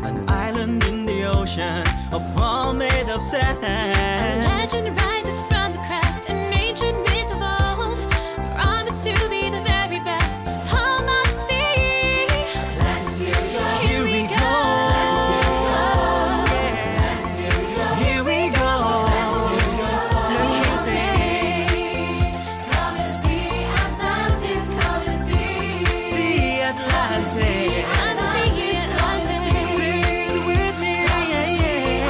an island in the ocean, a palm made of sand. A legend rises from the crest, an ancient myth of old, promised to be the very best. Palm on the sea. Atlantis, here we go. Here we go. Here we go. Let me hear you say, come and see Atlantis, come and see. see Atlantis. Say it with me.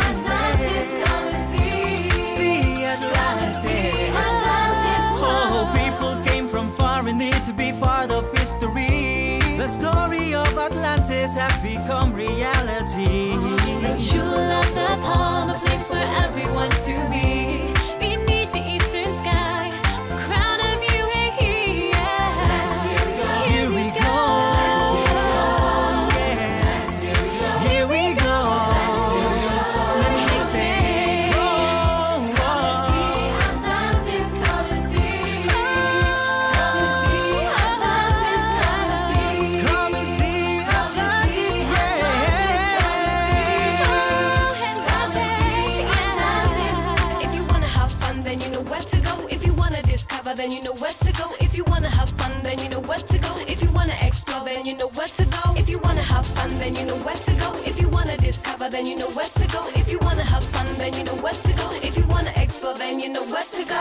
Atlantis, come and see. See Atlantis. Oh, people came from far and near to be part of history. The story of Atlantis has become reality. The jewel of the palm, a place for everyone to be. Beneath the eastern sky, the crown of UAE. Here we go. Here we go. Let me hear you say, oh, oh. Atlantis, come and see. Come and see Atlantis, come and see. Come and see Atlantis, If you wanna have fun, then you know where to go. If you wanna discover, then you know where to go. If you wanna have fun, then you know where to go. If you wanna explore, then you know where to go. If you wanna have fun, then you know where to go. If you wanna discover, then you know where to go. If you wanna have fun, then you know where to go. If you wanna explore, then you know where to go.